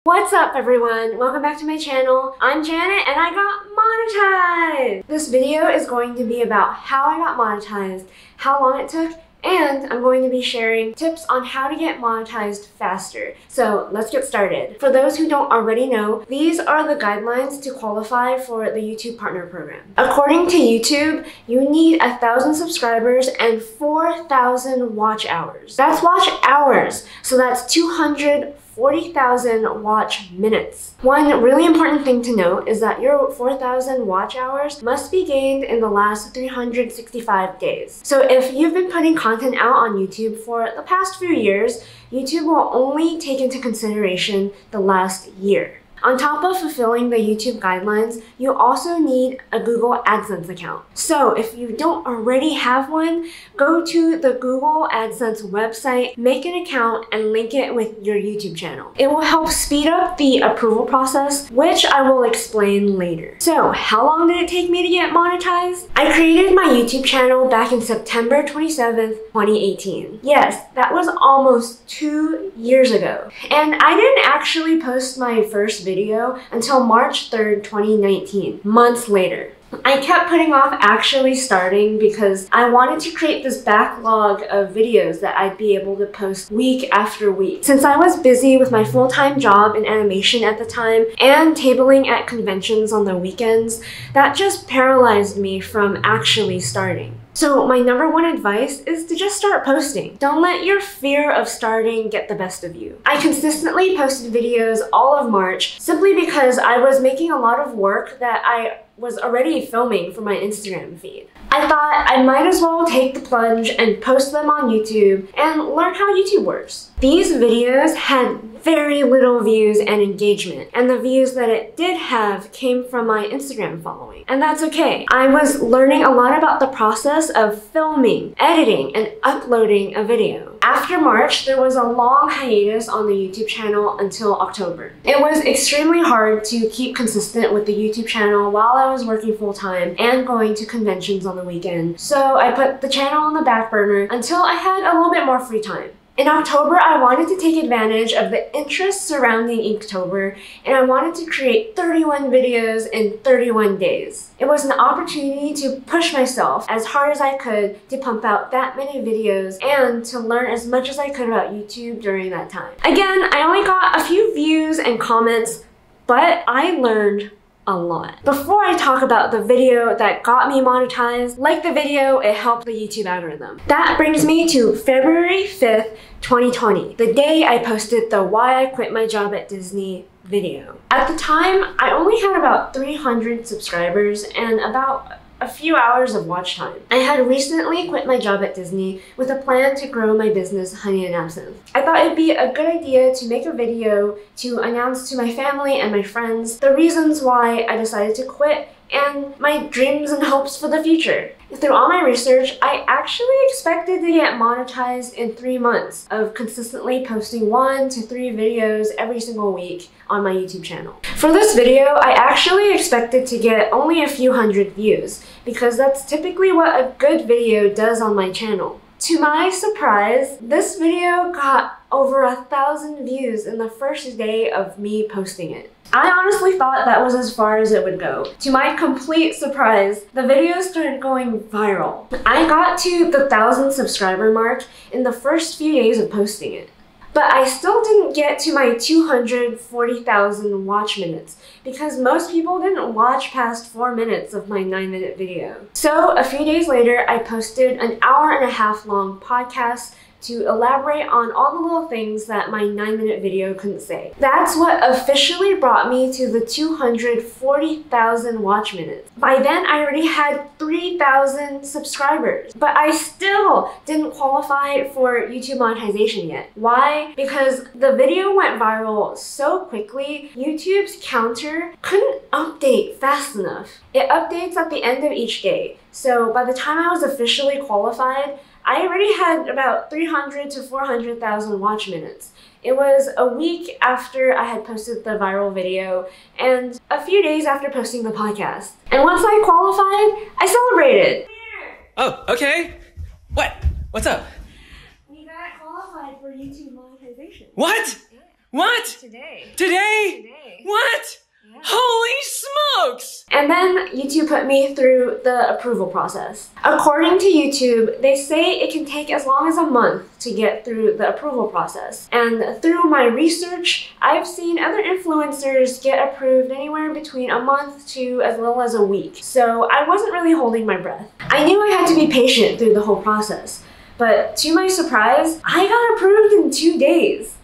What's up everyone? Welcome back to my channel. I'm Janet and I got monetized! This video is going to be about how I got monetized, how long it took, and I'm going to be sharing tips on how to get monetized faster. So let's get started. For those who don't already know, these are the guidelines to qualify for the YouTube Partner Program. According to YouTube, you need 1,000 subscribers and 4,000 watch hours. That's watch hours, so that's 240,000 watch minutes. One really important thing to note is that your 4,000 watch hours must be gained in the last 365 days. So if you've been putting content out on YouTube for the past few years, YouTube will only take into consideration the last year. On top of fulfilling the YouTube guidelines, you also need a Google AdSense account. So if you don't already have one, go to the Google AdSense website, make an account, and link it with your YouTube channel. It will help speed up the approval process, which I will explain later. So how long did it take me to get monetized? I created my YouTube channel back in September 27th, 2018. Yes, that was almost 2 years ago. And I didn't actually post my first video until March 3rd, 2019, months later. I kept putting off actually starting because I wanted to create this backlog of videos that I'd be able to post week after week. Since I was busy with my full-time job in animation at the time and tabling at conventions on the weekends, that just paralyzed me from actually starting. So my number one advice is to just start posting. Don't let your fear of starting get the best of you. I consistently posted videos all of March simply because I was making a lot of work that I was already filming for my Instagram feed. I thought I might as well take the plunge and post them on YouTube and learn how YouTube works. These videos had very little views and engagement, and the views that it did have came from my Instagram following. And that's okay. I was learning a lot about the process of filming, editing, and uploading a video. After March, there was a long hiatus on the YouTube channel until October. It was extremely hard to keep consistent with the YouTube channel while I was working full-time and going to conventions on the weekend. So I put the channel on the back burner until I had a little bit more free time. In October, I wanted to take advantage of the interest surrounding Inktober, and I wanted to create 31 videos in 31 days. It was an opportunity to push myself as hard as I could to pump out that many videos and to learn as much as I could about YouTube during that time. Again, I only got a few views and comments, but I learned a lot. Before I talk about the video that got me monetized, like the video, it helped the YouTube algorithm. That brings me to February 5th, 2020, the day I posted the Why I Quit My Job at Disney video. At the time, I only had about 300 subscribers and about a few hours of watch time. I had recently quit my job at Disney with a plan to grow my business, Honey and Absinthe. I thought it'd be a good idea to make a video to announce to my family and my friends the reasons why I decided to quit and my dreams and hopes for the future. Through all my research, I actually expected to get monetized in 3 months of consistently posting 1 to 3 videos every single week on my YouTube channel. For this video, I actually expected to get only a few hundred views because that's typically what a good video does on my channel. To my surprise, this video got over 1,000 views in the first day of me posting it. I honestly thought that was as far as it would go. To my complete surprise, the video started going viral. I got to the 1,000 subscriber mark in the first few days of posting it. But I still didn't get to my 240,000 watch minutes because most people didn't watch past 4 minutes of my 9-minute video. So a few days later, I posted an hour-and-a-half long podcast to elaborate on all the little things that my 9-minute video couldn't say. That's what officially brought me to the 240,000 watch minutes. By then, I already had 3,000 subscribers, but I still didn't qualify for YouTube monetization yet. Why? Because the video went viral so quickly, YouTube's counter couldn't update fast enough. It updates at the end of each day. So by the time I was officially qualified, I already had about 300 to 400,000 watch minutes. It was a week after I had posted the viral video and a few days after posting the podcast. And once I qualified, I celebrated. Oh, okay. What? What's up? We got qualified for YouTube monetization. What? What? Today. Today? What? Yeah. Holy smokes! And then YouTube put me through the approval process. According to YouTube, they say it can take as long as a month to get through the approval process. And through my research, I've seen other influencers get approved anywhere between a month to as little as a week. So I wasn't really holding my breath. I knew I had to be patient through the whole process. But to my surprise, I got approved in 2 days.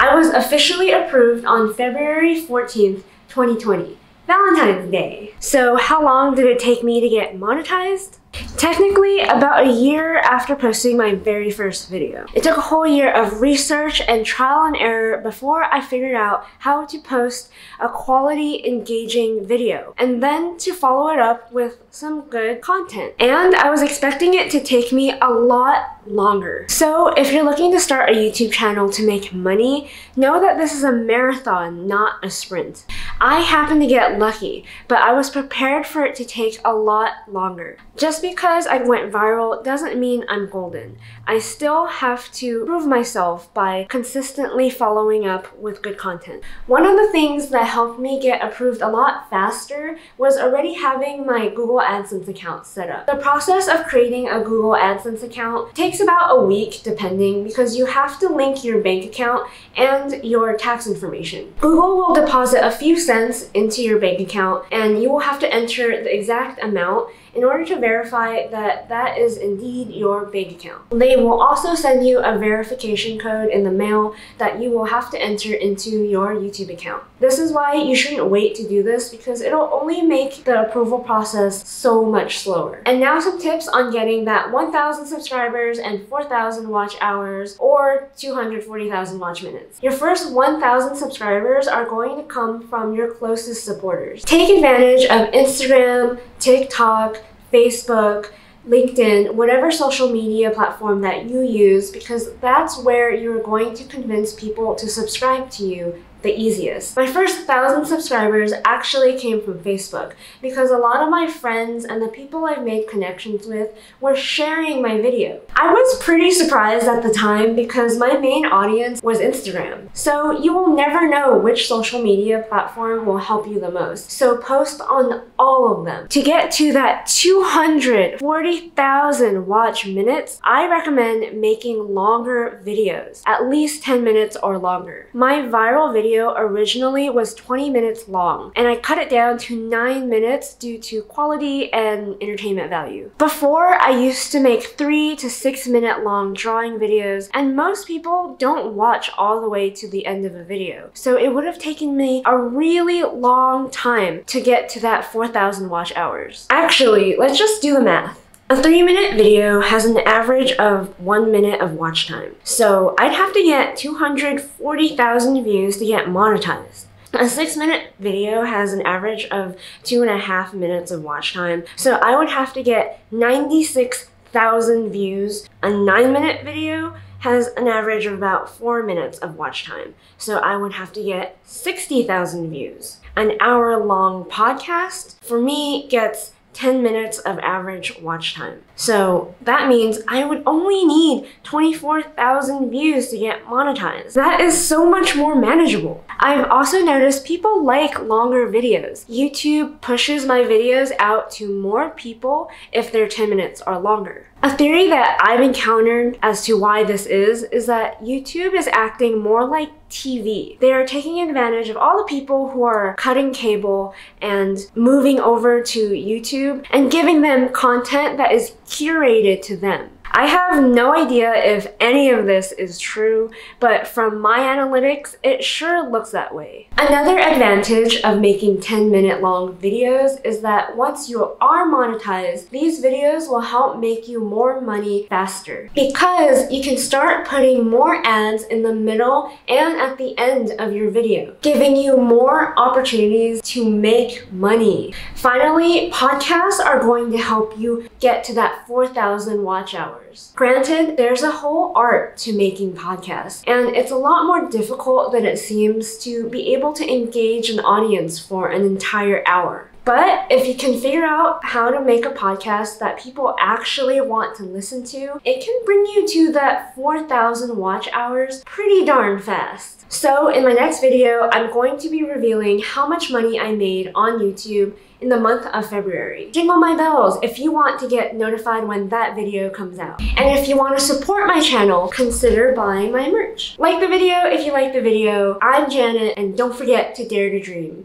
I was officially approved on February 14th, 2020, Valentine's Day. So how long did it take me to get monetized? Technically, about a year after posting my very first video. It took a whole year of research and trial and error before I figured out how to post a quality, engaging video, and then to follow it up with some good content. And I was expecting it to take me a lot longer. So if you're looking to start a YouTube channel to make money, know that this is a marathon, not a sprint. I happened to get lucky, but I was prepared for it to take a lot longer. Just because I went viral doesn't mean I'm golden. I still have to prove myself by consistently following up with good content. One of the things that helped me get approved a lot faster was already having my Google AdSense account set up. The process of creating a Google AdSense account takes about a week depending, because you have to link your bank account and your tax information. Google will deposit a few cents into your bank account and you will have to enter the exact amount in order to verify that that is indeed your bank account. They will also send you a verification code in the mail that you will have to enter into your YouTube account. This is why you shouldn't wait to do this, because it'll only make the approval process so much slower. And now some tips on getting that 1,000 subscribers and 4,000 watch hours or 240,000 watch minutes. Your first 1,000 subscribers are going to come from your closest supporters. Take advantage of Instagram, TikTok, Facebook, LinkedIn, whatever social media platform that you use, because that's where you're going to convince people to subscribe to you the easiest. My first 1,000 subscribers actually came from Facebook, because a lot of my friends and the people I've made connections with were sharing my video. I was pretty surprised at the time because my main audience was Instagram. So you will never know which social media platform will help you the most. So post on all of them. To get to that 240,000 watch minutes, I recommend making longer videos, at least 10 minutes or longer. My viral video originally was 20 minutes long, and I cut it down to 9 minutes due to quality and entertainment value. Before, I used to make 3 to 6 minute long drawing videos, and most people don't watch all the way to the end of a video. So it would have taken me a really long time to get to that 4,000 watch hours. Actually, let's just do the math. A 3-minute video has an average of 1 minute of watch time. So I'd have to get 240,000 views to get monetized. A 6-minute video has an average of 2.5 minutes of watch time. So I would have to get 96,000 views. A 9-minute video has an average of about 4 minutes of watch time. So I would have to get 60,000 views. An hour-long podcast, for me, gets 10 minutes of average watch time. So that means I would only need 24,000 views to get monetized. That is so much more manageable. I've also noticed people like longer videos. YouTube pushes my videos out to more people if they're 10 minutes or longer. A theory that I've encountered as to why this is that YouTube is acting more like TV. They are taking advantage of all the people who are cutting cable and moving over to YouTube and giving them content that is curated to them. I have no idea if any of this is true, but from my analytics, it sure looks that way. Another advantage of making 10-minute long videos is that once you are monetized, these videos will help make you more money faster, because you can start putting more ads in the middle and at the end of your video, giving you more opportunities to make money. Finally, podcasts are going to help you get to that 4,000 watch hours. Granted, there's a whole art to making podcasts, and it's a lot more difficult than it seems to be able to engage an audience for an entire hour. But if you can figure out how to make a podcast that people actually want to listen to, it can bring you to that 4,000 watch hours pretty darn fast. So in my next video, I'm going to be revealing how much money I made on YouTube in the month of February. Jingle my bells if you want to get notified when that video comes out. And if you want to support my channel, consider buying my merch. Like the video if you like the video. I'm Janet, and don't forget to dare to dream.